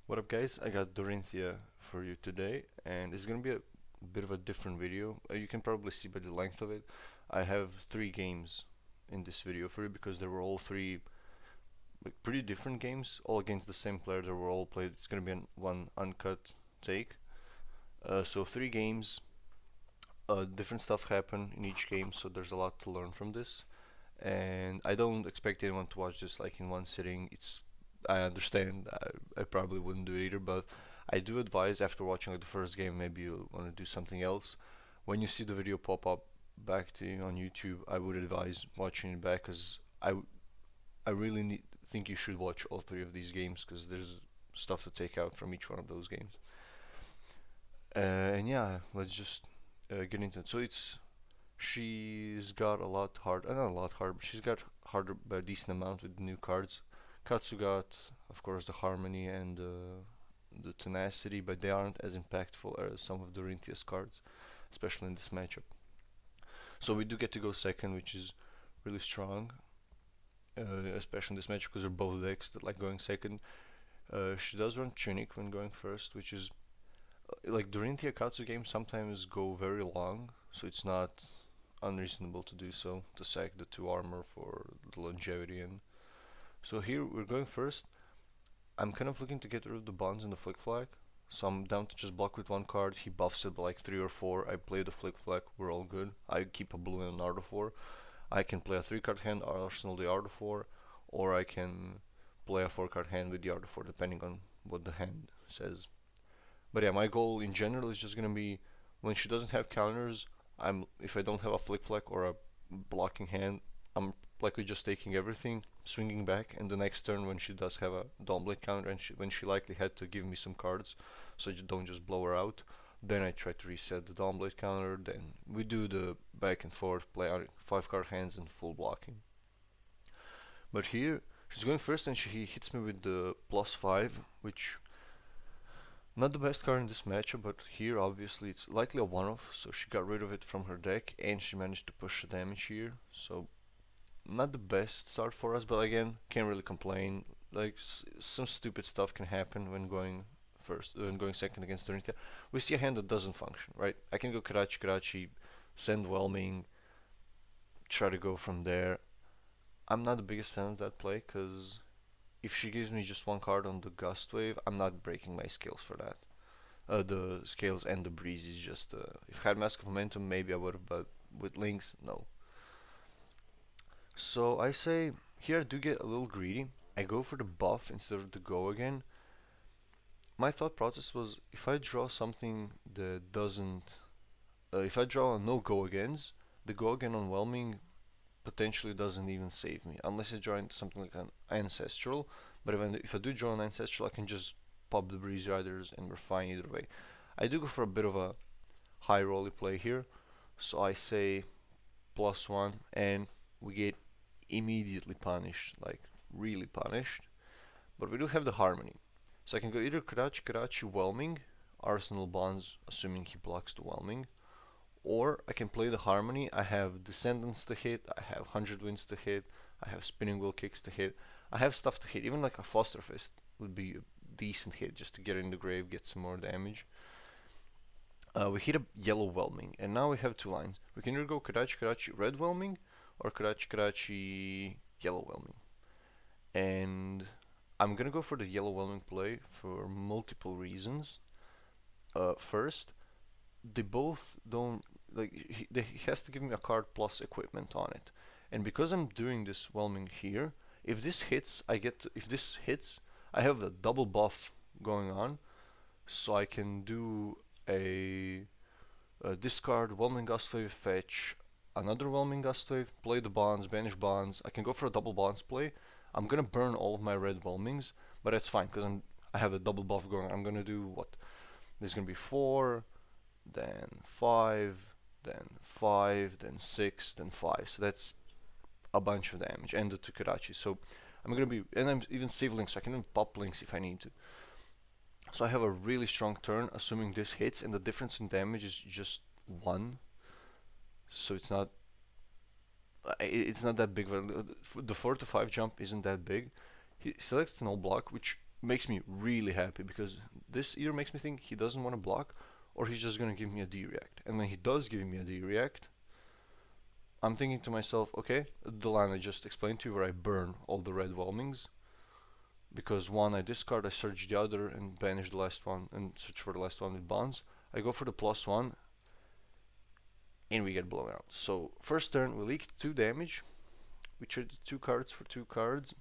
What up, guys? I got Dorinthea for you today, and it's gonna be a bit of a different video. You can probably see by the length of it. I have three games in this video for you because they were all three pretty different games, all against the same player. They were all played. It's gonna be one uncut take. So three games. Different stuff happened in each game, so there's a lot to learn from this. And I don't expect anyone to watch this like in one sitting. I understand. I probably wouldn't do it either, but I do advise after watching like the first game, maybe you want to do something else. When you see the video pop up back to you on YouTube, I would advise watching it back because I really think you should watch all three of these games because there's stuff to take out from each one of those games. And yeah, let's just get into it. So she's got a lot hard, not a lot hard, but she's got harder by a decent amount with new cards. Katsu got, of course, the harmony and the tenacity, but they aren't as impactful as some of Dorinthea's cards, especially in this matchup. So we do get to go second, which is really strong, especially in this matchup because they're both decks that like going second. She does run Tunic when going first, which is like Dorinthea Katsu games sometimes go very long, so it's not unreasonable to do so to sack the 2 armor for the longevity. And so here we're going first. I'm kind of looking to get rid of the bonds and the flick flag, so I'm down to just block with one card. He buffs it by like 3 or 4. I play the flick flag, we're all good. I keep a blue and an art of 4. I can play a 3 card hand, arsenal the art of 4, or I can play a 4 card hand with the art of 4 depending on what the hand says. But yeah, my goal in general is just gonna be when she doesn't have counters. If I don't have a flick flack or a blocking hand, I'm likely just taking everything, swinging back, and the next turn when she does have a Dawnblade counter and when she likely had to give me some cards, so you don't just blow her out. Then I try to reset the Dawnblade counter. Then we do the back and forth, play out 5 card hands and full blocking. But here she's going first and she hits me with the +5, which not the best card in this matchup, but here obviously it's likely a one-off, so she got rid of it from her deck and she managed to push the damage here. So not the best start for us, but again, can't really complain. Like some stupid stuff can happen when going second against Dorinthea. We see a hand that doesn't function, right? I can go Karachi Karachi, send Whelming, try to go from there. I'm not the biggest fan of that play because if she gives me just one card on the Gust Wave, I'm not breaking my scales for that. The scales and the breeze is just if I had Mask of Momentum maybe I would have, but with links, no. So I say here I do get a little greedy. I go for the buff instead of the go again. My thought process was if I draw something that doesn't if I draw a no go agains, the go again on Whelming potentially doesn't even save me unless I draw into something like an ancestral. But if I do draw an ancestral, I can just pop the breeze riders and we're fine either way. I do go for a bit of a high rolly play here, so I say +1 and we get immediately punished, like really punished. But we do have the harmony, so I can go either Karachi Karachi Whelming, Arsenal Bonds, assuming he blocks the Whelming, or I can play the harmony. I have Descendants to hit, I have 100 Winds to hit, I have Spinning Wheel Kicks to hit, I have stuff to hit. Even like a Foster Fist would be a decent hit just to get in the grave, get some more damage. We hit a yellow Whelming, and now we have two lines. We can either go Karachi Karachi red Whelming or Karachi Karachi yellow Whelming. And I'm gonna go for the yellow Whelming play for multiple reasons. First, they both don't like he has to give me a card plus equipment on it, and because I'm doing this Whelming here, if this hits, if this hits, I have a double buff going on, so I can do a discard Whelming Gustwave, fetch another Whelming Gustwave, play the bonds, banish bonds. I can go for a double bonds play. I'm gonna burn all of my red Whelmings, but that's fine because I have a double buff going. I'm gonna do what? There's gonna be 4, then 5, then 5, then 6, then 5. So that's a bunch of damage, and the two Karachi. So I'm gonna be, and I'm even save links, so I can even pop links if I need to. So I have a really strong turn, assuming this hits, and the difference in damage is just 1. So it's not that big. The 4 to 5 jump isn't that big. He selects no block, which makes me really happy because this either makes me think he doesn't want to block or he's just gonna give me a D react. And when he does give me a D react, I'm thinking to myself, okay, the line I just explained to you where I burn all the red whelmings because one I discard, I search the other and banish the last one and search for the last one with bonds. I go for the +1 and we get blown out. So first turn we leaked 2 damage. We traded 2 cards for 2 cards.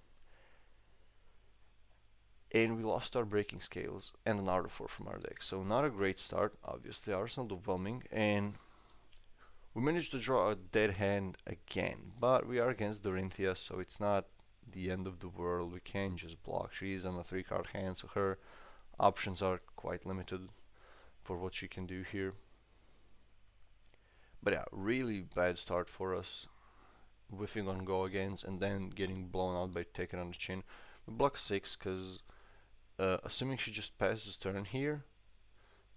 And we lost our breaking scales and an art 4 from our deck. So not a great start, obviously. Arsenal overwhelming, and we managed to draw a dead hand again. But we are against Dorinthea, so it's not the end of the world. We can't just block. She's on a 3-card hand, so her options are quite limited for what she can do here. But yeah, really bad start for us. Whiffing on go against and then getting blown out by taking on the chin. We block 6 because assuming she just passes turn here,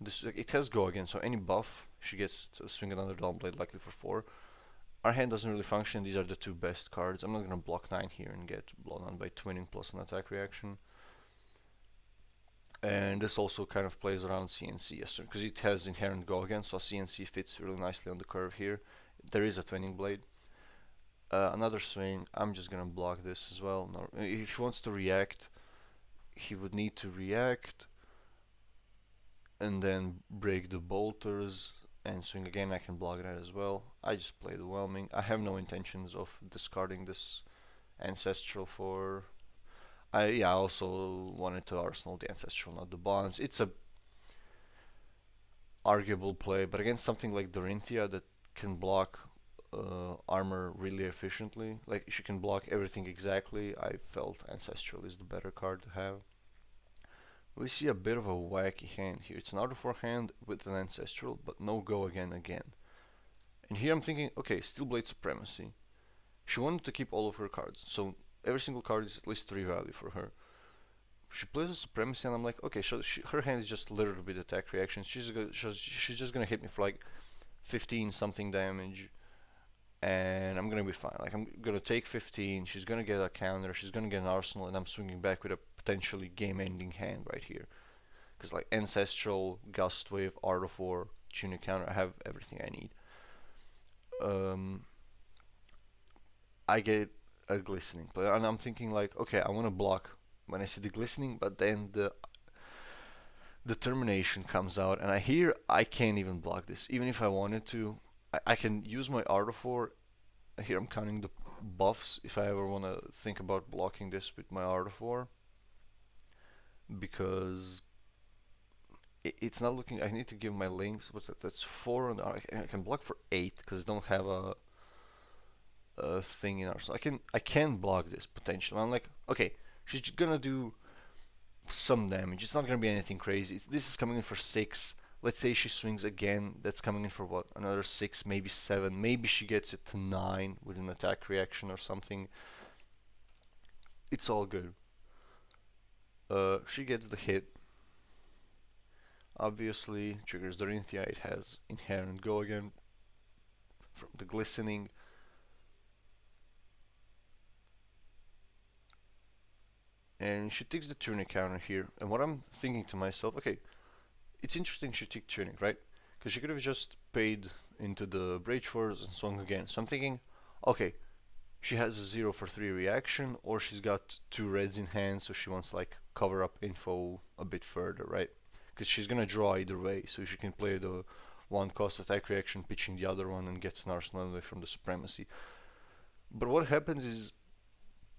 it has go again, so any buff she gets to swing another Dawnblade likely for 4. Our hand doesn't really function. These are the 2 best cards. I'm not gonna block 9 here and get blown out by twinning plus an attack reaction. And this also kind of plays around CNC because it has inherent go again, so CNC fits really nicely on the curve here. There is a twinning blade. Another swing. I'm just gonna block this as well. No, if he wants to react, he would need to react and then break the bolters and swing again. I can block that as well. I just play the whelming. I have no intentions of discarding this ancestral for. I also wanted to arsenal the ancestral, not the bonds. It's a arguable play, but against something like Dorinthea that can block armor really efficiently, like she can block everything exactly, I felt ancestral is the better card to have. We see a bit of a wacky hand here. It's an out of 4 hand with an ancestral, but no go again. And here I'm thinking, okay, Steel Blade Supremacy. She wanted to keep all of her cards, so every single card is at least 3 value for her. She plays a Supremacy, and I'm like, okay, so her hand is just littered with attack reactions. She's just gonna hit me for like 15 something damage, and I'm gonna be fine. Like I'm gonna take 15. She's gonna get a counter. She's gonna get an arsenal, and I'm swinging back with a potentially game-ending hand right here. Because like ancestral, gust wave, art of war, tunic counter, I have everything I need. I get a glistening player, and I'm thinking like, okay, I want to block when I see the glistening, but then the determination comes out, and I can't even block this, even if I wanted to. I can use my art of war. Here I'm counting the buffs if I ever want to think about blocking this with my art of war, because it's not looking. I need to give my links. What's that? That's 4 on the. I can block for 8 because I don't have a thing in ours. So I can block this potentially. I'm like, okay, she's gonna do some damage. It's not gonna be anything crazy. This is coming in for 6. Let's say she swings again. That's coming in for what? Another 6, maybe 7. Maybe she gets it to 9 with an attack reaction or something. It's all good. She gets the hit. Obviously, triggers Dorinthea. It has inherent go again from the glistening. And she takes the tunic counter here. And what I'm thinking to myself, okay, it's interesting she took tunic, right? Because she could have just paid into the Brage Force and swung again. So I'm thinking, okay, she has a 0 for 3 reaction, or she's got 2 reds in hand, so she wants like cover up info a bit further, right? Because she's gonna draw either way, so she can play the 1 cost attack reaction, pitching the other one, and gets an arsenal away from the supremacy. But what happens is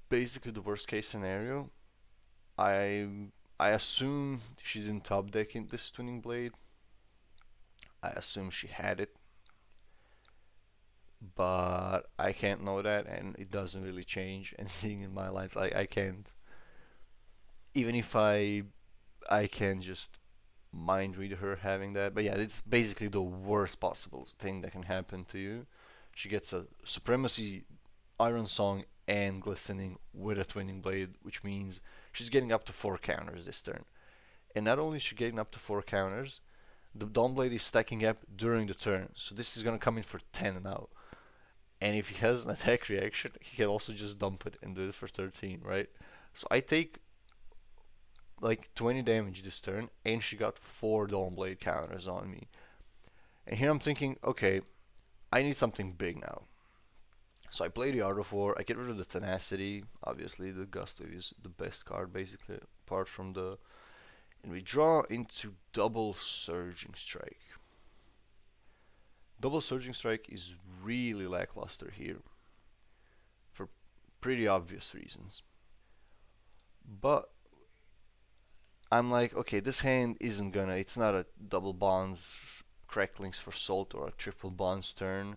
basically the worst case scenario. I I assume she didn't top deck in this twinning blade. I assume she had it, but I can't know that, and it doesn't really change anything in my lines. I can't, even if I can just mind read her having that. But yeah, it's basically the worst possible thing that can happen to you. She gets a supremacy, Ironsong, and glistening with a twinning blade, which means she's getting up to 4 counters this turn. And not only is she getting up to 4 counters, the Dawnblade is stacking up during the turn. So this is gonna come in for 10 now. And if he has an attack reaction, he can also just dump it and do it for 13, right? So I take like 20 damage this turn, and she got 4 Dawnblade counters on me. And here I'm thinking, okay, I need something big now. So I play the Art of War, I get rid of the Tenacity, obviously the Gusto is the best card basically, apart from the... And we draw into double Surging Strike. Double Surging Strike is really lackluster here, for pretty obvious reasons. But I'm like, okay, this hand isn't gonna, it's not a double bonds, cracklings for salt, or a triple bonds turn.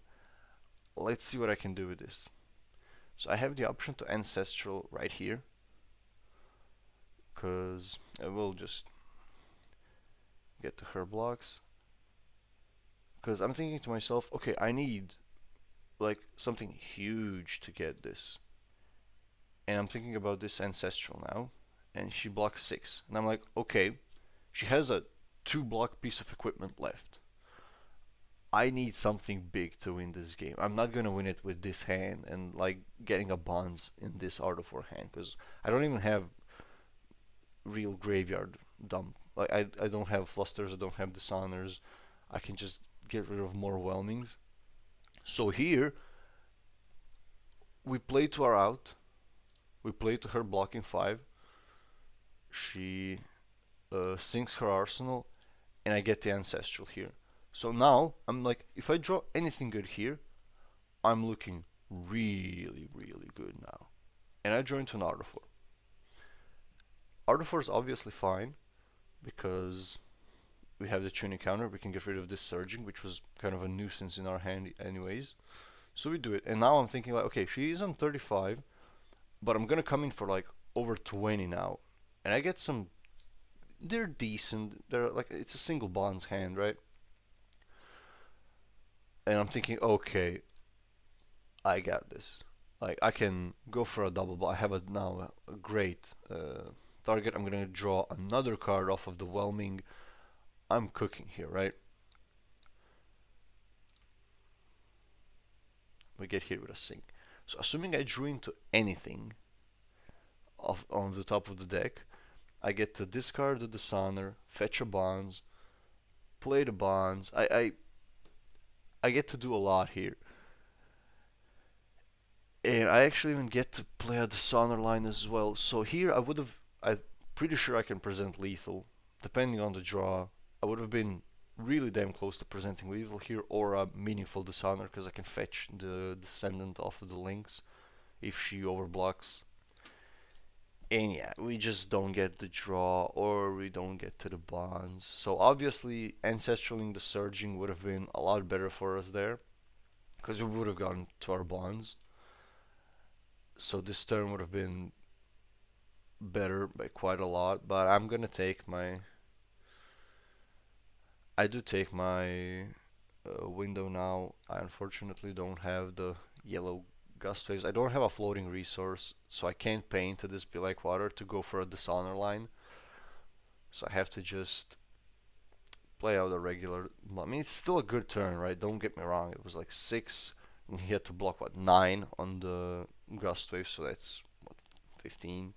Let's see what I can do with this. So I have the option to Ancestral right here, because I will just get to her blocks. Because I'm thinking to myself, okay, I need like something huge to get this. And I'm thinking about this Ancestral now, and she blocks 6. And I'm like, okay, she has a 2 block piece of equipment left. I need something big to win this game. I'm not gonna win it with this hand and like getting a bonds in this Art of War hand, because I don't even have real graveyard dump. Like I don't have flusters, I don't have dishonors. I can just get rid of more whelmings. So here we play to our out. We play to her blocking 5. She sinks her arsenal, and I get the Ancestral here. So now I'm like, if I draw anything good here, I'm looking really, really good now. And I draw into an Art of War. Art of War is obviously fine because we have the tuning counter. We can get rid of this surging, which was kind of a nuisance in our hand anyways. So we do it. And now I'm thinking like, okay, she is on 35, but I'm gonna come in for like over 20 now. And I get some, they're decent. They're like, it's a single bonds hand, right? And I'm thinking, okay, I got this. Like I can go for a double, but I have now a great target. I'm gonna draw another card off of the whelming. I'm cooking here, right? We get here with a sink. So assuming I drew into anything on the top of the deck, I get to discard the dishonor, fetch a bonds, play the bonds. I get to do a lot here. And I actually even get to play a dishonor line as well. So here I'm pretty sure I can present lethal, depending on the draw. I would have been really damn close to presenting lethal here, or a meaningful dishonor, because I can fetch the descendant off of the links if she overblocks. And yeah, we just don't get the draw, or we don't get to the bonds. So obviously, ancestraling the surging would have been a lot better for us there, because we would have gotten to our bonds. So this turn would have been better by quite a lot. But I'm gonna take my... I do take my window now. I unfortunately don't have the yellow gust waves. I don't have a floating resource, so I can't pay into this Be Like Water to go for a dishonor line. So I have to just play out a regular... I mean, it's still a good turn, right? Don't get me wrong. It was like 6, and he had to block, what, 9 on the gust wave, so that's, what, 15.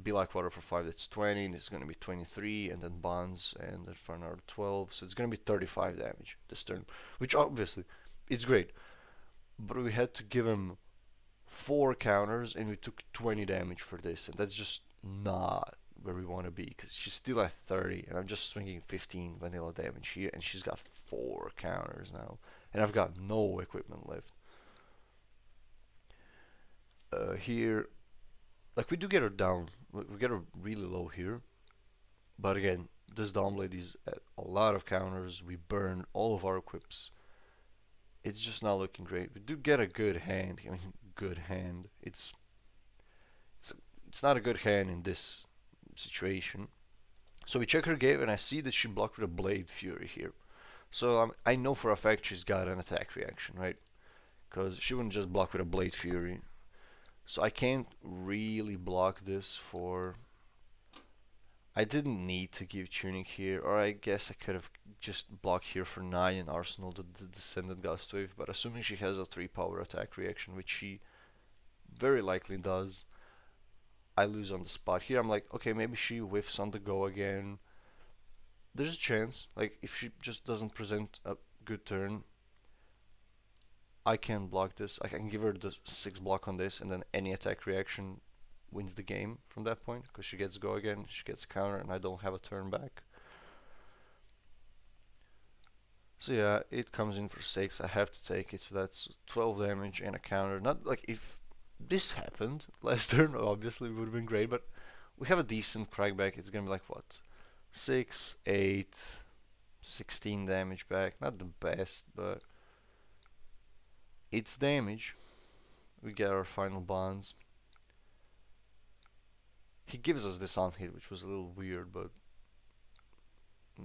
Be Like Water for 5, that's 20, and it's going to be 23, and then bonds, and then for another 12, so it's going to be 35 damage this turn, which obviously, it's great. But we had to give him 4 counters, and we took 20 damage for this, and that's just not where we want to be, because she's still at 30, and I'm just swinging 15 vanilla damage here, and she's got 4 counters now, and I've got no equipment left. Here, like, we do get her down, we get her really low here, but again, this Dawnblade is at a lot of counters, we burn all of our equips. It's just not looking great. We do get a good hand. I mean, good hand. It's not a good hand in this situation. So we check her game, and I see that she blocked with a Blade Fury here. So I know for a fact she's got an attack reaction, right? Because she wouldn't just block with a Blade Fury. So I can't really block this for... I didn't need to give tuning here, or I guess I could have just blocked here for 9 and arsenal the Descendant Gust Wave, but assuming she has a 3 power attack reaction, which she very likely does, I lose on the spot. Here I'm like, okay, maybe she whiffs on the go again. There's a chance, like if she just doesn't present a good turn, I can block this. I can give her the 6 block on this, and then any attack reaction wins the game from that point, because she gets go again, she gets counter, and I don't have a turn back. So yeah, it comes in for 6. I have to take it, so that's 12 damage and a counter. Not like if this happened last turn, obviously it would have been great, but we have a decent crackback. It's gonna be like what? 6, 8, 16 damage back. Not the best, but it's damage. We get our final bonds. He gives us this on hit, which was a little weird, but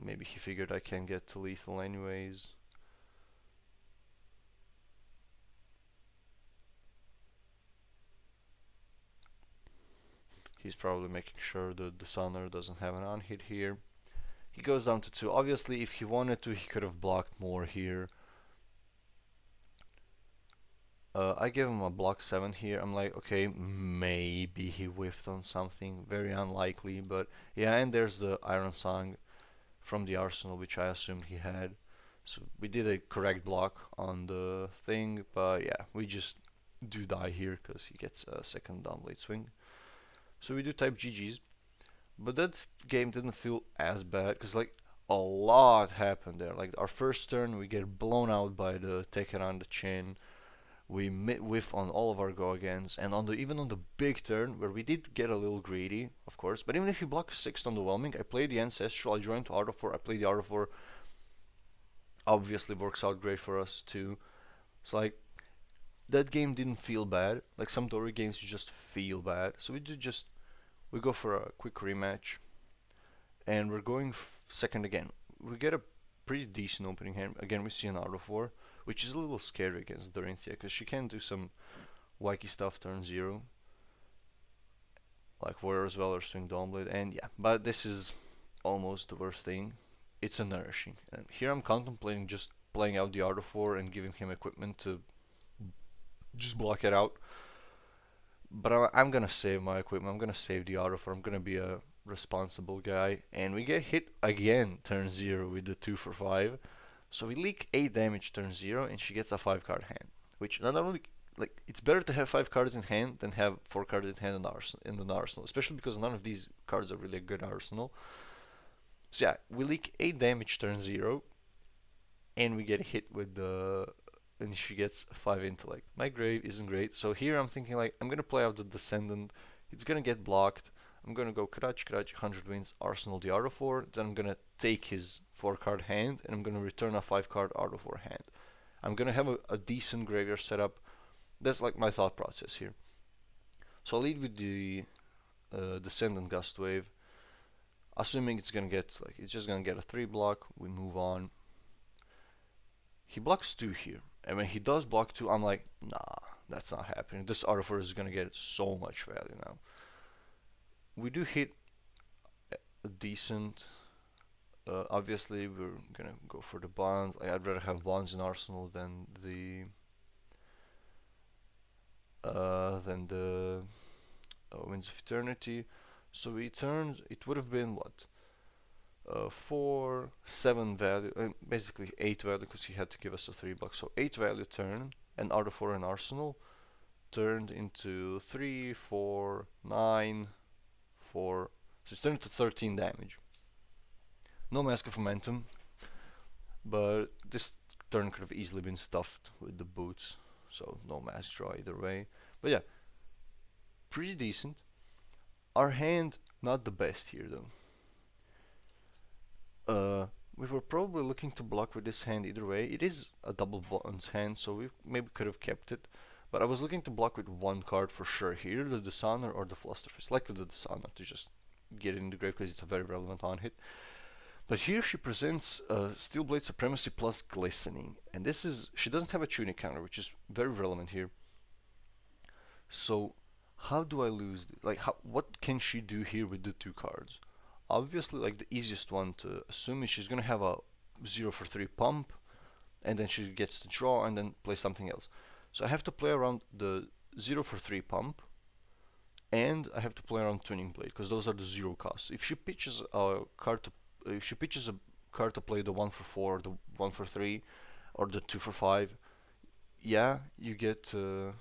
maybe he figured I can't get to lethal anyways. He's probably making sure the Dishonorer doesn't have an on-hit here. He goes down to 2. Obviously, if he wanted to, he could have blocked more here. I give him a block 7 here. I'm like, okay, maybe he whiffed on something. Very unlikely, but yeah, and there's the Ironsong from the arsenal, which I assumed he had. So we did a correct block on the thing, but yeah, we just do die here because he gets a second downblade swing. So we do type GG's, but that game didn't feel as bad because like a lot happened there. Like our first turn, we get blown out by the take it on the chin. We whiff on all of our go agains, and on the even on the big turn where we did get a little greedy, of course. But even if you block 6 underwhelming, I play the ancestral. I join to auto 4. I play the auto 4. Obviously works out great for us too. So like that game didn't feel bad. Like some Dory games you just feel bad. So we go for a quick rematch, and we're going second again. We get a pretty decent opening hand. Again, we see an auto 4, which is a little scary against Dorinthea because she can do some wacky stuff turn 0, like Warrior as well or Swing Dawnblade, and yeah, but this is almost the worst thing. It's a nourishing, and here I'm contemplating just playing out the auto 4 and giving him equipment to just block it out. But I'm gonna save my equipment. I'm gonna save the auto 4. I'm gonna be a responsible guy, and we get hit again turn 0 with the 2 for 5. So we leak 8 damage turn 0, and she gets a 5 card hand, which not only like it's better to have 5 cards in hand than have 4 cards in hand in an arsenal, especially because none of these cards are really a good arsenal. So yeah, we leak 8 damage turn 0, and we get hit with the and she gets 5 intellect. My grave isn't great, so here I'm thinking like I'm gonna play out the Descendant. It's gonna get blocked. I'm gonna go Crutch, 100 wins, Arsenal the auto 4. Then I'm gonna take his 4 card hand, and I'm gonna return a 5 card auto 4 hand. I'm gonna have a decent graveyard setup. That's like my thought process here. So I'll lead with the Descendant Gust Wave, assuming it's just gonna get a 3 block. We move on. He blocks 2 here, and when he does block 2, I'm like, nah, that's not happening. This auto 4 is gonna get so much value now. We do hit a decent. Obviously, we're gonna go for the bonds. I'd rather have bonds in Arsenal than the Winds of Eternity. So we turned. It would have been what? 4, 7 value, basically 8 value because he had to give us a 3 block. So 8 value turn, and out of 4 in Arsenal turned into 3, 4, 9, 4. So it's turned into 13 damage. No Mask of Momentum, but this turn could have easily been stuffed with the boots. So no mask draw either way. But yeah, pretty decent. Our hand, not the best here though. We were probably looking to block with this hand either way. It is a double bonds hand, so we maybe could have kept it. But I was looking to block with 1 card for sure here, the Dishonor or the Flusterfist. Likely the Dishonor to just get it in the grave because it's a very relevant on hit. But here she presents Steelblade Supremacy plus Glistening. And this is, she doesn't have a tunic counter, which is very relevant here. So how do I lose? What can she do here with the 2 cards? Obviously, like the easiest one to assume is she's gonna have a 0 for 3 pump, and then she gets to draw and then play something else. So I have to play around the 0 for 3 pump, and I have to play around Twinning Blade because those are the zero costs. If she pitches a card to play the 1 for 4, the 1 for 3, or the 2 for 5, yeah, you get to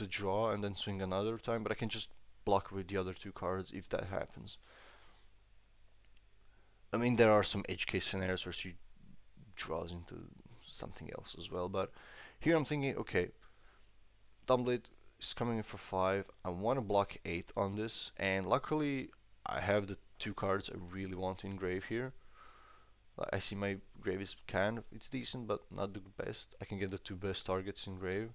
draw and then swing another time, but I can just block with the other two cards if that happens. I mean, there are some edge case scenarios where she draws into something else as well, but here I'm thinking, okay, Dumbblade is coming in for 5. I want to block 8 on this, and luckily I have the two cards I really want to engrave here. I see my grave is it's decent, but not the best. I can get the two best targets in grave.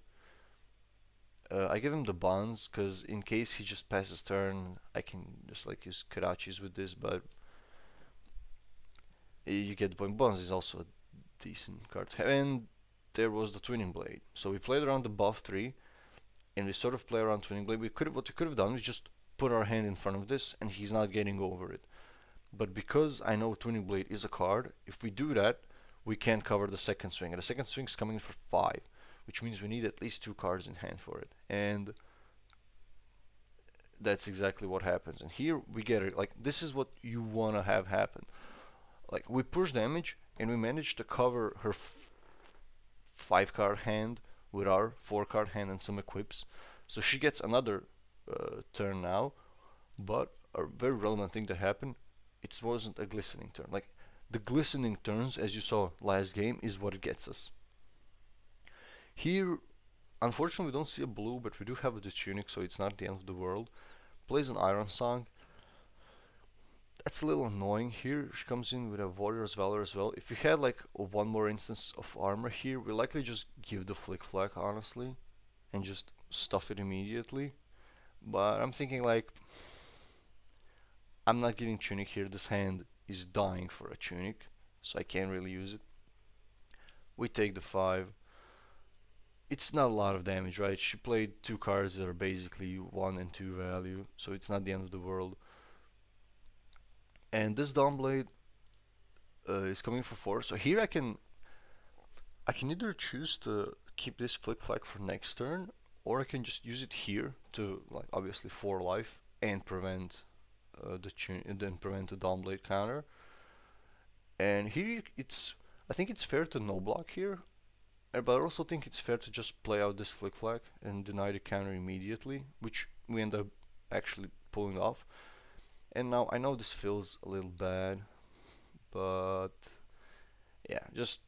I give him the bonds, because in case he just passes turn, I can just like use Karachis with this, but you get the point. Bonds is also a decent card. And there was the Twinning Blade. So we played around the buff 3, and we sort of play around Twinning Blade. What we could have done is just put our hand in front of this, and he's not getting over it. But because I know Twinning Blade is a card, if we do that, we can't cover the second swing. And the second swing is coming in for 5, which means we need at least 2 cards in hand for it. And that's exactly what happens. And here we get it. Like, this is what you want to have happen. Like, we push damage, and we manage to cover her 5-card hand with our 4-card hand and some equips. So she gets another turn now. But a very relevant thing that happened, it wasn't a glistening turn. Like, the glistening turns, as you saw last game, is what it gets us. Here, unfortunately, we don't see a blue, but we do have the tunic, so it's not the end of the world. Plays an Ironsong. That's a little annoying here. She comes in with a Warrior's Valor as well. If we had like one more instance of armor here, we likely just give the Flick Flag, honestly, and just stuff it immediately. But I'm thinking like, I'm not getting tunic here. This hand is dying for a tunic, so I can't really use it. We take the 5. It's not a lot of damage, right? She played 2 cards that are basically 1 and 2 value, so it's not the end of the world. And this Dawnblade is coming for 4, so here I can either choose to keep this Flick Flag for next turn, or I can just use it here to, like, obviously 4 life and prevent prevent the Dawnblade counter. And here I think it's fair to no block here, but I also think it's fair to just play out this Flick Flag and deny the counter immediately, which we end up actually pulling off. And now I know this feels a little bad, but yeah, just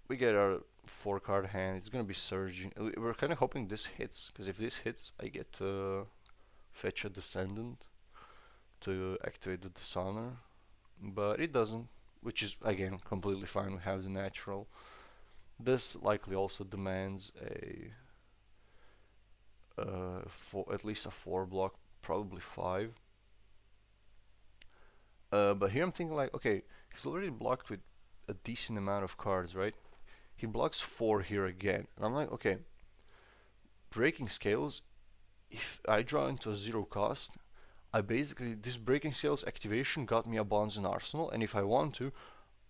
we get our 4-card hand. It's gonna be surging. We're kind of hoping this hits, because if this hits, I get to fetch a Descendant to activate the Dishonor, but it doesn't, which is again completely fine. We have the natural. This likely also demands at least a 4 block, probably 5. But here I'm thinking like, okay, he's already blocked with a decent amount of cards, right? He blocks 4 here again, and I'm like, okay, breaking scales. If I draw into a 0 cost, this breaking scales activation got me a Bonds in Arsenal, and if I want to,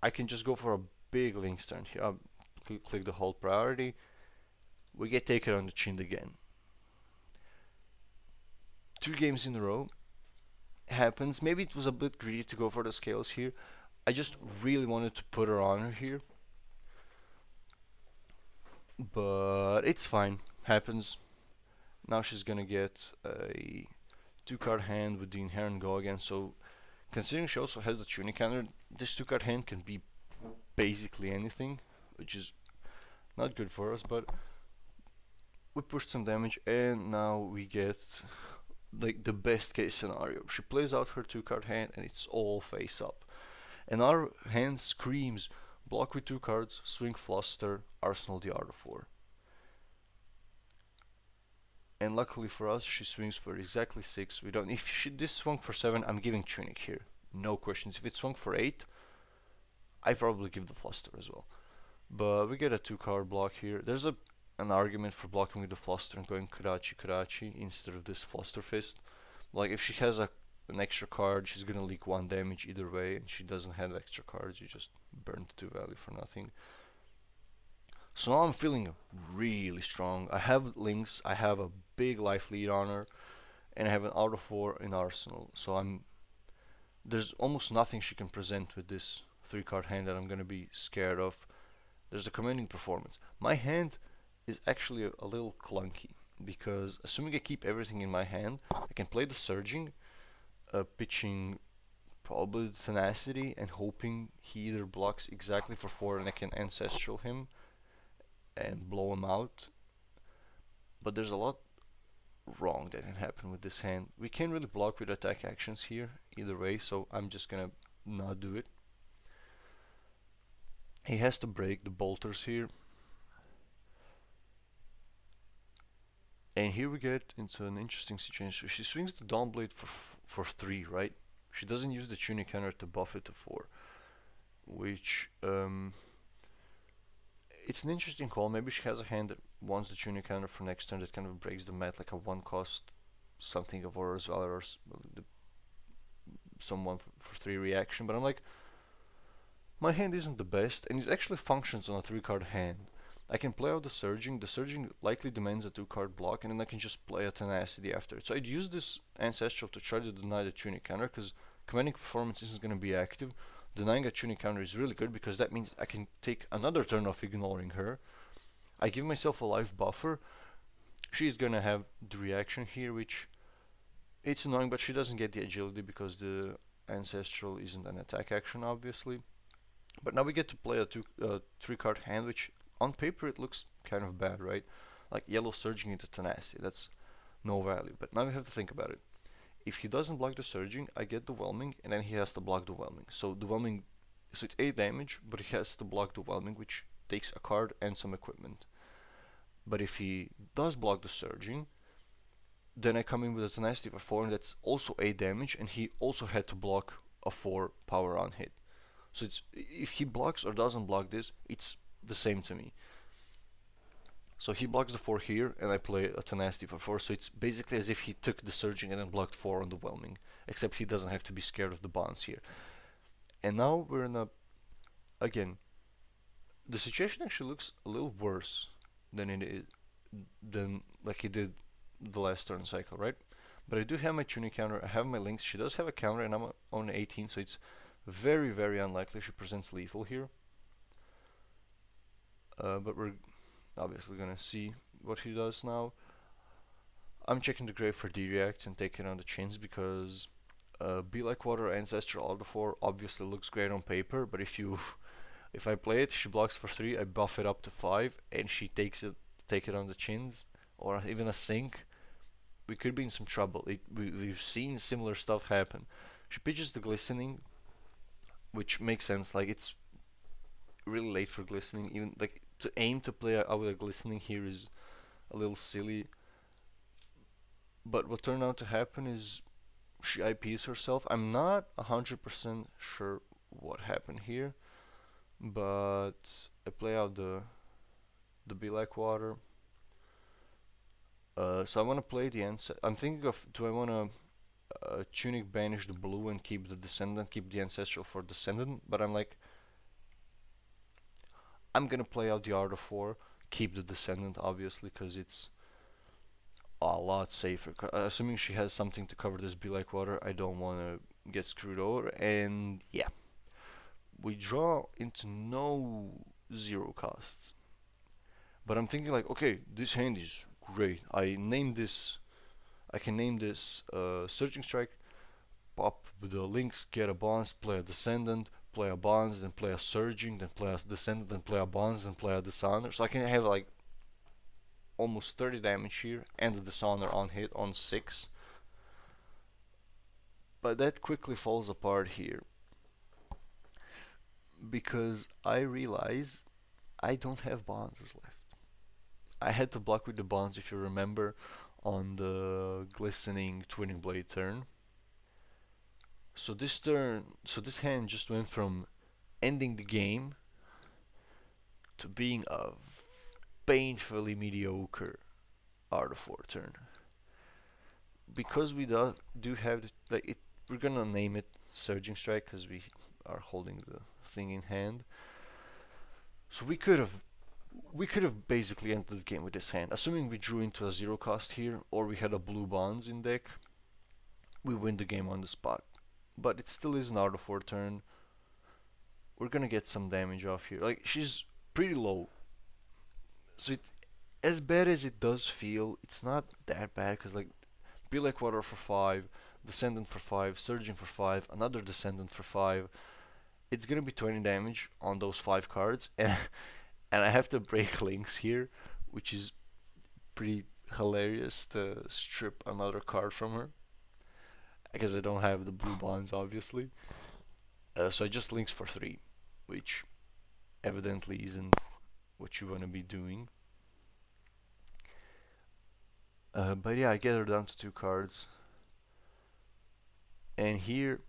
I can just go for a big Link's turn here. I'll click the hold priority. We get taken on the chin again. 2 games in a row happens. Maybe it was a bit greedy to go for the scales here. I just really wanted to put her on her here, but it's fine. Happens. Now she's gonna get a 2-card hand with the Inherent Go again. So considering she also has the Tunic counter, this 2-card hand can be basically anything, which is not good for us. But we pushed some damage, and now we get like the best case scenario. She plays out her 2-card hand, and it's all face up. And our hand screams, block with 2 cards, swing Fluster, Arsenal the Art of War. And luckily for us, she swings for exactly 6. We don't. If this swung for 7, I'm giving Tunic here, no questions. If it swung for 8, I probably give the Fluster as well. But we get a 2-card block here. There's an argument for blocking with the Fluster and going Karachi instead of this Fluster Fist. Like, if she has an extra card, she's gonna leak 1 damage either way, and she doesn't have extra cards. You just burn the 2 value for nothing. So now I'm feeling really strong. I have links, I have a big life lead on her, and I have an out of 4 in arsenal. So there's almost nothing she can present with this 3 card hand that I'm gonna be scared of. There's a commanding performance. My hand is actually a little clunky because assuming I keep everything in my hand, I can play the surging, pitching probably the tenacity and hoping he either blocks exactly for 4 and I can ancestral him and blow him out. But there's a lot wrong that can happen with this hand. We can't really block with attack actions here either way, so I'm just gonna not do it. He has to break the bolters here. And here we get into an interesting situation. She swings the Dawnblade for 3, right? She doesn't use the tuning counter to buff it to 4, which it's an interesting call. Maybe she has a hand that wants the tuning counter for next turn that kind of breaks the mat, like a 1 cost something of Auror's Valor or someone for 3 reaction. But I'm like, my hand isn't the best, and it actually functions on a 3-card hand. I can play out the Surging. The Surging likely demands a 2-card block, and then I can just play a Tenacity after it. So I'd use this Ancestral to try to deny the tuning counter, because Commanding Performance isn't going to be active. Denying a tuning counter is really good, because that means I can take another turn of ignoring her. I give myself a life buffer. She's going to have the reaction here, which it's annoying, but she doesn't get the agility because the Ancestral isn't an attack action, obviously. But now we get to play a 3-card hand, which on paper it looks kind of bad, right? Like yellow surging into tenacity, that's no value. But now we have to think about it. If he doesn't block the surging, I get the whelming, and then he has to block the whelming. So the whelming, so it's 8 damage, but he has to block the whelming, which takes a card and some equipment. But if he does block the surging, then I come in with a tenacity for 4, and that's also 8 damage, and he also had to block a 4 power on hit. So it's, if he blocks or doesn't block this, it's the same to me. So he blocks the 4 here, and I play a tenacity for 4. So it's basically as if he took the surging and then blocked 4 on the whelming, except he doesn't have to be scared of the bonds here. And now we're in a, again, the situation actually looks a little worse than it is, than like it did the last turn cycle, right? But I do have my tuning counter, I have my links. She does have a counter, and I'm on 18, so it's very, very unlikely she presents lethal here. But we're obviously gonna see what he does now. I'm checking the grave for D-reacts and taking on the chins because Be Like Water Ancestral Auto 4 obviously looks great on paper, but if I play it, she blocks for 3, I buff it up to 5, and she take it on the chins, or even a sink, we could be in some trouble. We've seen similar stuff happen. She pitches the Glistening, which makes sense. Like, it's really late for Glistening. Even like to aim to play out with a Glistening here is a little silly. But what turned out to happen is she IPs herself. I'm not 100% sure what happened here, but I play out the Be Like Water. So I want to play the ancestor. I'm thinking of, do I want to Tunic banish the blue and keep the Descendant, keep the Ancestral for Descendant? But I'm like, I'm gonna play out the Art of War, keep the Descendant obviously, because it's a lot safer. Assuming she has something to cover this Be Like Water, I don't want to get screwed over. And yeah, we draw into no 0 costs. But I'm thinking like, okay, this hand is great. I can name this Surging Strike, pop the links, get a bonds, play a Descendant, play a bonds, then play a Surging, then play a Descendant, then play a bonds, then play a Dishonor. So I can have like almost 30 damage here and the Dishonor on hit on 6. But that quickly falls apart here because I realize I don't have bonds left. I had to block with the bonds, if you remember, on the Glistening Twinning Blade turn. So this hand just went from ending the game to being a painfully mediocre Art of War turn. Because we do have we're gonna name it Surging Strike because we are holding the thing in hand. So we could have basically ended the game with this hand, assuming we drew into a 0 cost here, or we had a blue bonds in deck. we win the game on the spot. But it still is an out of 4 turn. We're gonna get some damage off here. Like, she's pretty low. So as bad as it does feel, it's not that bad because like Be Like Water for 5, Descendant for 5, Surging for 5, another Descendant for 5. It's gonna be 20 damage on those 5 cards, and I have to break links here, which is pretty hilarious to strip another card from her because I don't have the blue bonds obviously. So I just links for 3, which evidently isn't what you want to be doing. But yeah, I get her down to 2 cards. And here,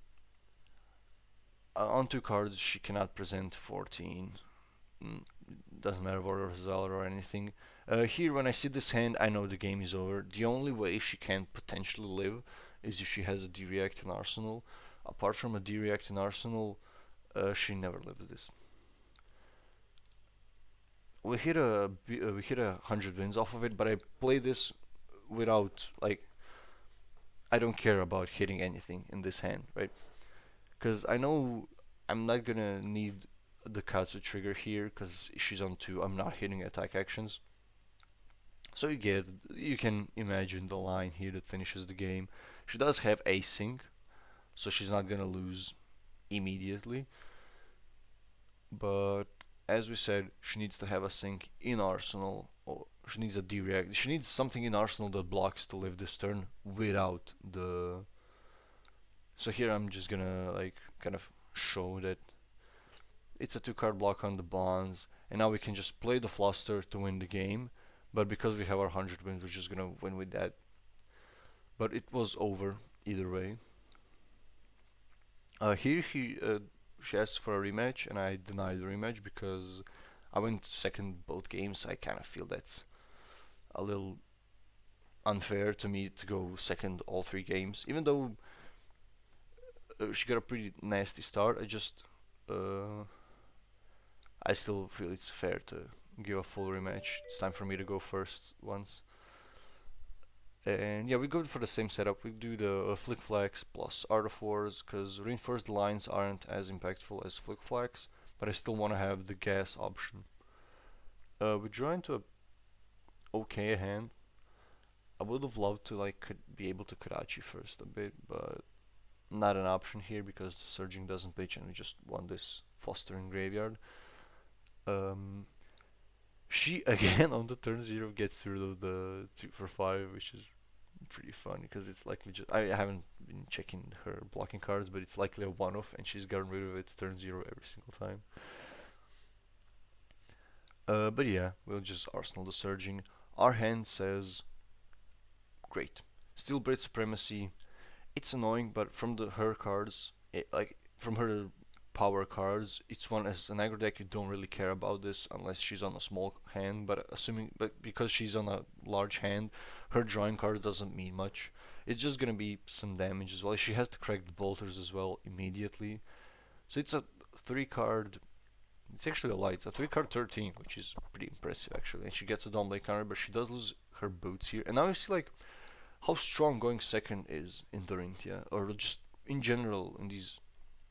on 2 cards, she cannot present 14. Doesn't matter Warrior Valor or anything. Here, when I see this hand, I know the game is over. The only way she can potentially live is if she has a D-React in Arsenal. Apart from a D-React in Arsenal, she never lives this. We hit we hit 100 wins off of it, but I play this without like I don't care about hitting anything in this hand, right? Because I know I'm not gonna need the Katsu trigger here because she's on 2. I'm not hitting attack actions. So you can imagine the line here that finishes the game. She does have a sync, so she's not gonna lose immediately. But as we said, she needs to have a sync in Arsenal, or she needs a D-React. She needs something in Arsenal that blocks to live this turn without the. So here I'm just gonna like kind of show that it's a 2-card block on the bonds, and now we can just play the Fluster to win the game. But because we have our 100 wins, we're just gonna win with that. But it was over either way. Here she asked for a rematch, and I denied the rematch because I went second both games. I kind of feel that's a little unfair to me to go second all 3 games, even though she got a pretty nasty start. I still feel it's fair to give a full rematch. It's time for me to go first once. And yeah, we go for the same setup. We do the Flick Flags plus Art of Wars because reinforced lines aren't as impactful as Flick Flags, but I still want to have the gas option. We draw into a okay hand. I would have loved to like be able to Karachi first a bit, but not an option here because the Surging doesn't pitch and we just want this Fostering Graveyard. She again on the turn 0 gets rid of the 2 for 5, which is pretty funny because it's likely just I haven't been checking her blocking cards, but it's likely a one-off and she's gotten rid of it turn 0 every single time. But yeah, we'll just Arsenal the Surging. Our hand says, great, Steel Blade Supremacy. It's annoying, but from her cards, from her power cards, it's one as an aggro deck you don't really care about this unless she's on a small hand. But because she's on a large hand, her drawing card doesn't mean much. It's just gonna be some damage as well. She has to correct the bolters as well immediately. So it's a 3-card. It's actually a light. It's a 3-card 13, which is pretty impressive actually. And she gets a Dawnblade counter, but she does lose her boots here. And now you see like how strong going second is in Dorinthea, or just in general in these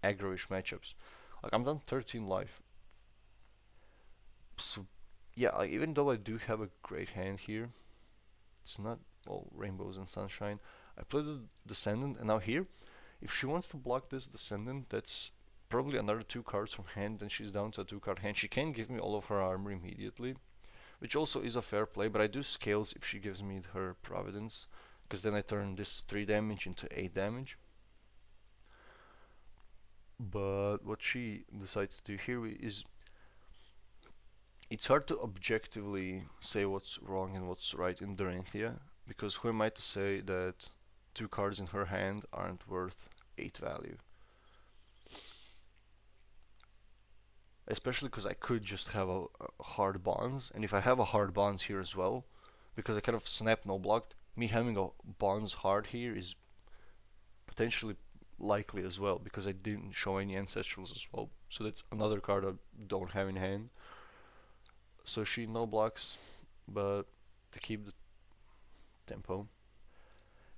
aggro-ish matchups. Like I'm down 13 life. So yeah, like, even though I do have a great hand here, it's not all rainbows and sunshine. I played the Descendant, and now here, if she wants to block this Descendant, that's probably another 2 cards from hand, and she's down to a 2-card hand. She can give me all of her armor immediately, which also is a fair play, but I do scales if she gives me her Providence, because then I turn this 3 damage into 8 damage. But what she decides to do here is it's hard to objectively say what's wrong and what's right in Dorinthea, because who am I to say that 2 cards in her hand aren't worth 8 value? Especially because I could just have a hard bonds, and if I have a hard bonds here as well, because I kind of snap no blocked, me having a bonds hard here is potentially likely as well, because I didn't show any ancestrals as well. So that's another card I don't have in hand. So she no blocks, but to keep the tempo.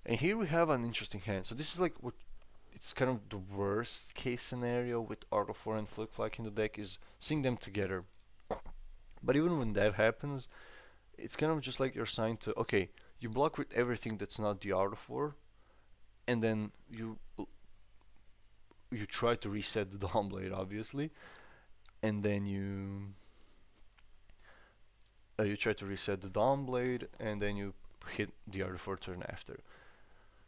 And here we have an interesting hand. So this is like what it's kind of the worst case scenario with Art of War and Flick Flack in the deck is seeing them together. But even when that happens, it's kind of just like you're assigned to okay, you block with everything that's not the Art of War, and then you try to reset the Dawn Blade, obviously, and then you try to reset the Dawn Blade, and then you hit the Art of War turn after.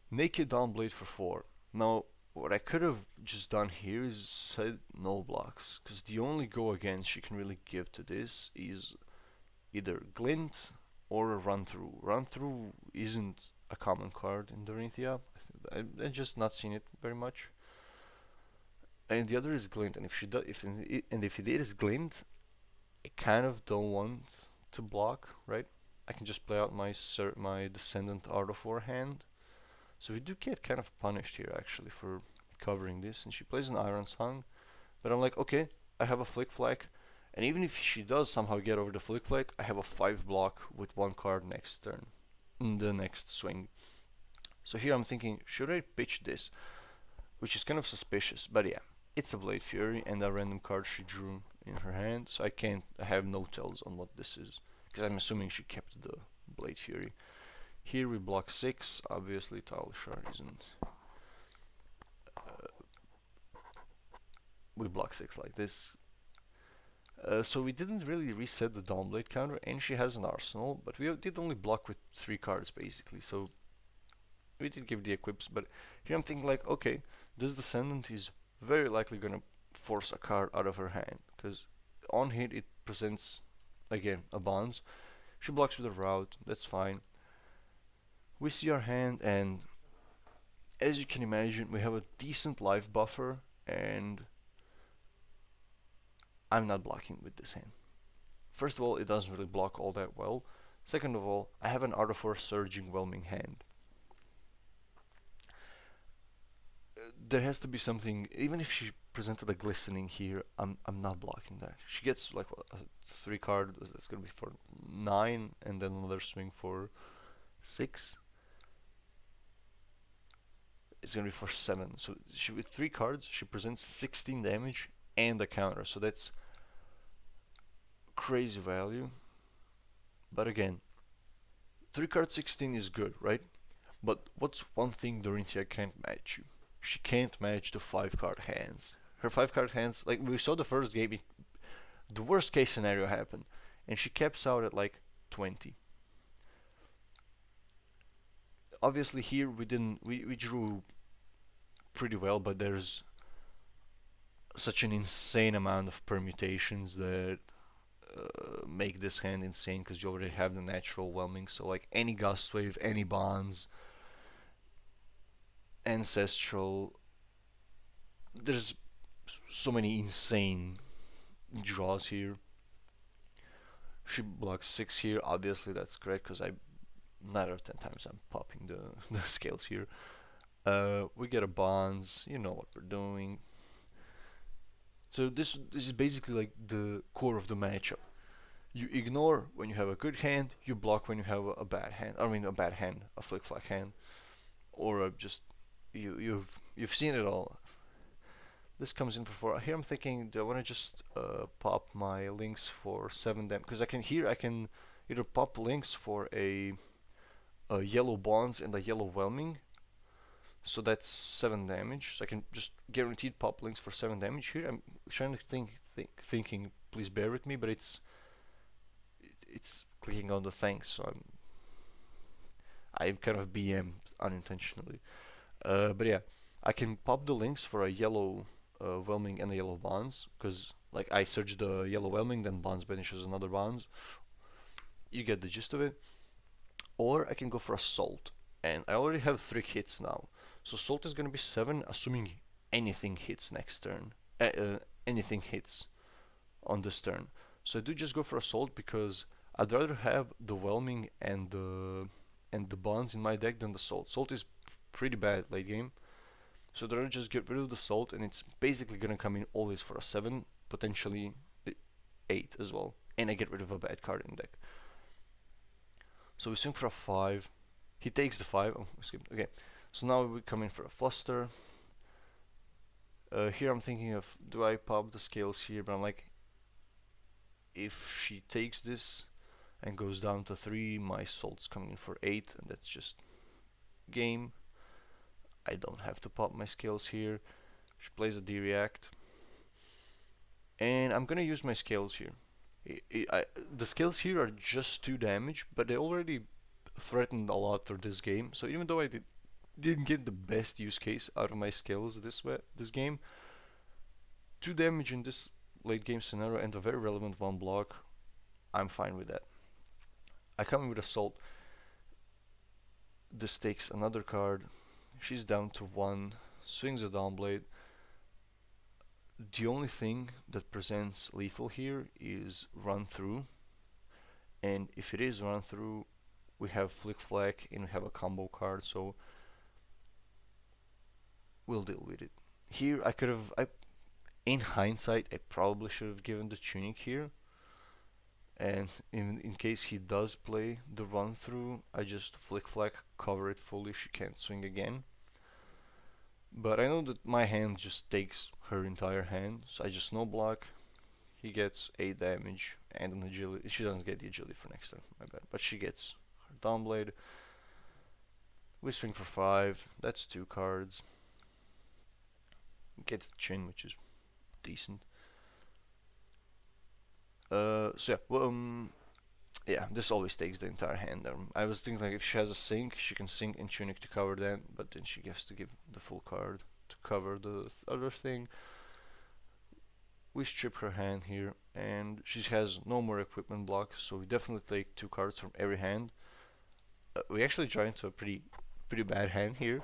Naked Dawn Blade for 4. Now, what I could have just done here is said no blocks, because the only go against you can really give to this is either Glint or a Run Through. Run Through isn't a common card in Dorinthea. I've just not seen it very much. And the other is Glint, and if it is Glint, I kind of don't want to block, right? I can just play out my Descendant Art of War hand. So we do get kind of punished here actually for covering this, and she plays an Ironsong, but I'm like, okay, I have a Flick Flack, and even if she does somehow get over the Flick Flack, I have a 5 block with 1 card next turn, in the next swing. So here I'm thinking, should I pitch this? Which is kind of suspicious, but yeah, it's a Blade Fury and a random card she drew in her hand, so I have no tells on what this is, because I'm assuming she kept the Blade Fury. Here we block 6, obviously Tile Shard isn't. We block 6 like this. So we didn't really reset the Dawnblade counter, and she has an arsenal, but we did only block with 3 cards basically, so we did give the equips, but here I'm thinking like, okay, this Descendant is very likely gonna force a card out of her hand, because on hit it presents, again, a Bonds. She blocks with a Route, that's fine. We see our hand, and as you can imagine, we have a decent life buffer, and I'm not blocking with this hand. First of all, it doesn't really block all that well. Second of all, I have an Art of War Surging Whelming hand. There has to be something, even if she presented a Glistening here, I'm not blocking that. She gets like what, a 3 card, that's gonna be for 9, and then another swing for 6. It's gonna be for 7. So she with 3 cards, she presents 16 damage and a counter. So that's crazy value. But again, 3 card 16 is good, right? But what's one thing Dorinthea can't match you? She can't match the 5 card hands. Her 5 card hands, like we saw the first game, the worst case scenario happened, and she caps out at like 20. Obviously here we drew pretty well, but there's such an insane amount of permutations that make this hand insane, because you already have the natural whelming, so like any Gust Wave, any Bonds, Ancestral, there's so many insane draws here. She blocks 6 here, obviously that's correct, because I 9 out of 10 times I'm popping the scales here. We get a Bonds, you know what we're doing. So this is basically like the core of the matchup. You ignore when you have a good hand, you block when you have a bad hand. I mean a bad hand, a Flick Flack hand, or just you've seen it all. This comes in for 4. Here I'm thinking, do I want to just pop my links for 7 damage? Because I can either pop links for a yellow Bonds and a yellow Whelming. So that's 7 damage. So I can just guaranteed pop links for 7 damage here. I'm trying to thinking. Please bear with me, but it's clicking on the thanks. So I'm kind of BM unintentionally. But yeah, I can pop the links for a yellow Whelming and a yellow Bonds, because like I search the yellow Whelming, then Bonds banishes another Bonds. You get the gist of it. Or I can go for Assault, and I already have 3 hits now. So Assault is gonna be 7, assuming anything hits next turn. Anything hits on this turn. So I do just go for Assault, because I'd rather have the Whelming and the Bonds in my deck than the Assault. Assault is pretty bad late game. So I'd rather just get rid of the Assault, and it's basically gonna come in always for a 7, potentially 8 as well. And I get rid of a bad card in the deck. So we swing for a 5. He takes the 5. Oh, escaped. Okay. So now we come in for a fluster. Here I'm thinking of, do I pop the scales here? But I'm like, if she takes this and goes down to 3, my salt's coming in for 8, and that's just game. I don't have to pop my scales here. She plays a D-react. And I'm gonna use my scales here. The scales here are just 2 damage, but they already threatened a lot for this game. So even though didn't get the best use case out of my skills this game, 2 damage in this late game scenario and a very relevant 1 block, I'm fine with that. I come in with Assault. This takes another card. She's down to 1, swings a Dawnblade. The only thing that presents lethal here is run through, and if it is run through, we have Flick Flack and we have a combo card, so we'll deal with it. Here I could have, in hindsight, I probably should have given the Tunic here, and in case he does play the run through, I just Flick Flack, cover it fully, she can't swing again. But I know that my hand just takes her entire hand, so I just no block. He gets 8 damage and an agility. She doesn't get the agility for next time, my bad. But she gets her Dawnblade. We swing for 5. That's 2 cards. Gets the chin, which is decent. So yeah, well, yeah, this always takes the entire hand. I was thinking like if she has a sink, she can sink and Tunic to cover that, but then she has to give the full card to cover the other thing. We strip her hand here, and she has no more equipment blocks, so we definitely take 2 cards from every hand. We actually draw into a pretty bad hand here,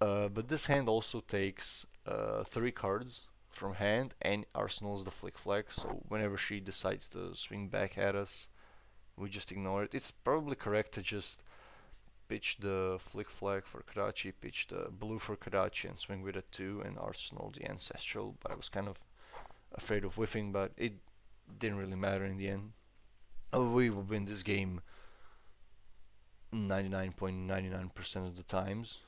but this hand also takes 3 cards from hand and arsenals the Flick Flag, so whenever she decides to swing back at us, we just ignore it. It's probably correct to just pitch the Flick Flag for Karachi, pitch the blue for Karachi, and swing with a 2 and arsenal the Ancestral, but I was kind of afraid of whiffing, but it didn't really matter in the end. We will win this game 99.99% of the times.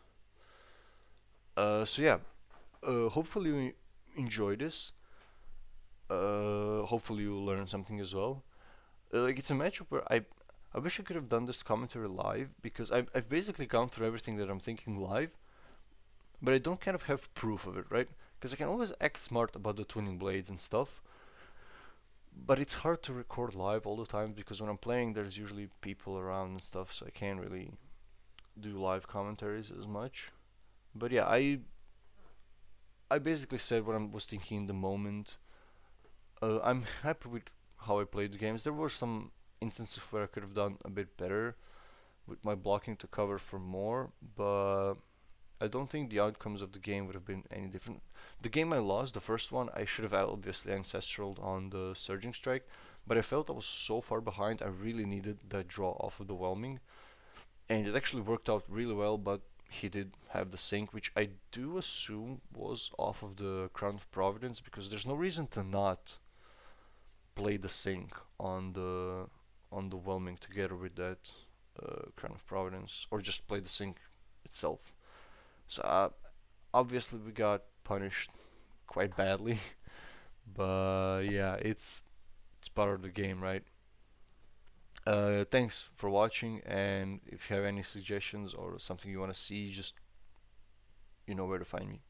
So yeah, hopefully you enjoy this. Hopefully you learn something as well. Like it's a matchup where I wish I could have done this commentary live because I've basically gone through everything that I'm thinking live, but I don't kind of have proof of it, right? Because I can always act smart about the twinning blades and stuff, but it's hard to record live all the time because when I'm playing, there's usually people around and stuff, so I can't really do live commentaries as much. But yeah, I basically said what I was thinking in the moment. I'm happy with how I played the games. There were some instances where I could have done a bit better with my blocking to cover for more, but I don't think the outcomes of the game would have been any different. The game I lost, the first one, I should have obviously ancestraled on the Surging Strike, but I felt I was so far behind, I really needed that draw off of the Whelming, and it actually worked out really well, but he did have the sync, which I do assume was off of the Crown of Providence, because there's no reason to not play the sync on the Whelming together with that Crown of Providence, or just play the sync itself. So obviously we got punished quite badly, but yeah, it's part of the game, right? Thanks for watching, and if you have any suggestions or something you want to see, just you know where to find me.